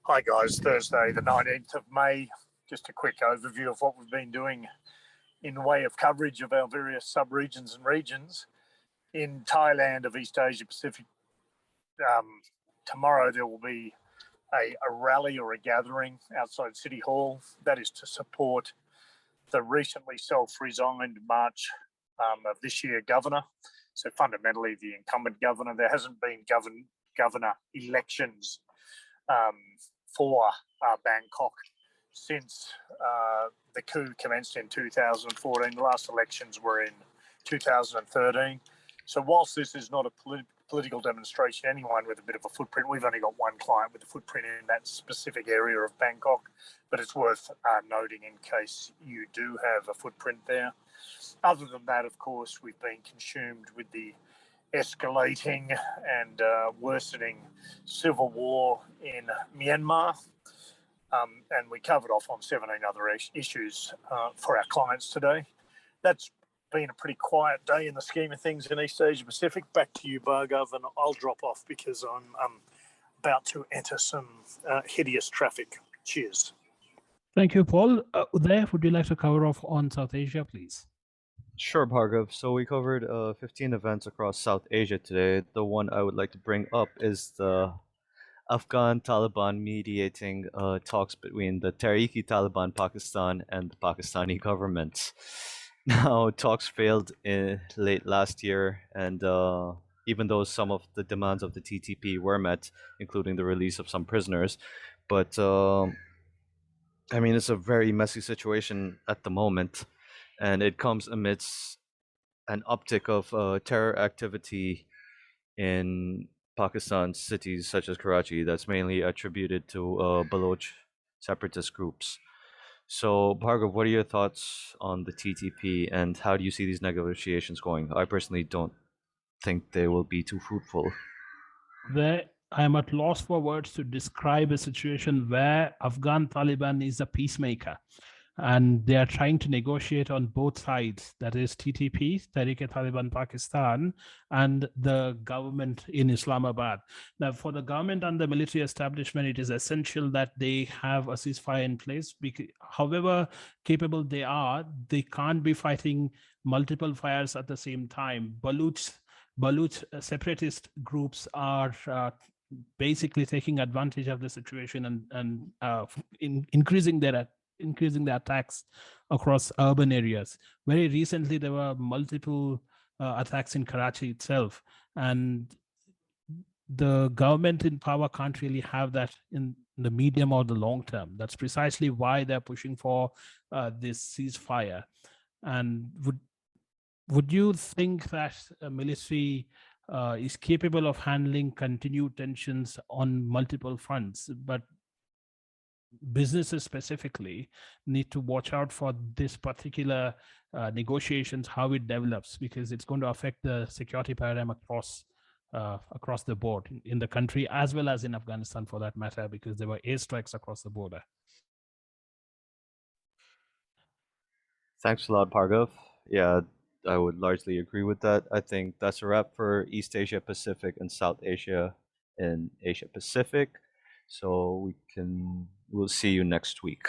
Hi guys, Thursday the 19th of May. Just a quick overview of what we've been doing in way of coverage of our various sub-regions and regions. In Thailand of East Asia Pacific, tomorrow there will be a rally or a gathering outside City Hall. That is to support the recently self-resigned March of this year governor. So fundamentally the incumbent governor. There hasn't been governor elections for Bangkok since the coup commenced in 2014. The last elections were in 2013. So whilst this is not a political demonstration, anyone with a bit of a footprint, we've only got one client with a footprint in that specific area of Bangkok, but it's worth noting in case you do have a footprint there. Other than that, of course, we've been consumed with the escalating and worsening civil war in Myanmar. And we covered off on 17 other issues for our clients today. That's been a pretty quiet day in the scheme of things in East Asia Pacific. Back to you, Bhargav, and I'll drop off because I'm about to enter some hideous traffic. Cheers. Thank you, Paul. Uday, would you like to cover off on South Asia, please? Sure, Bhargav. So we covered 15 events across South Asia today. The one I would like to bring up is the Afghan Taliban mediating talks between the Tehreek-i-Taliban Pakistan and the Pakistani government. Now, talks failed late last year, and even though some of the demands of the TTP were met, including the release of some prisoners, but I mean, it's a very messy situation at the moment. And it comes amidst an uptick of terror activity in Pakistan's cities such as Karachi that's mainly attributed to Baloch separatist groups. So, Bhargav, what are your thoughts on the TTP and how do you see these negotiations going? I personally don't think they will be too fruitful. I am at loss for words to describe a situation where Afghan Taliban is a peacemaker. And they are trying to negotiate on both sides, that is TTP, Tehreek-i-Taliban Pakistan, and the government in Islamabad. Now, for the government and the military establishment, it is essential that they have a ceasefire in place. Because, however capable they are, they can't be fighting multiple fires at the same time. Baloch separatist groups are basically taking advantage of the situation and increasing the attacks across urban areas. Very recently, there were multiple attacks in Karachi itself, and the government in power can't really have that in the medium or the long term. That's precisely why they're pushing for this ceasefire. And would you think that a military is capable of handling continued tensions on multiple fronts, but businesses specifically need to watch out for this particular negotiations, how it develops, because it's going to affect the security paradigm across the board in the country, as well as in Afghanistan for that matter, because there were airstrikes across the border. Thanks a lot, Bhargav. Yeah, I would largely agree with that. I think that's a wrap for East Asia Pacific and South Asia and Asia Pacific. So we'll see you next week.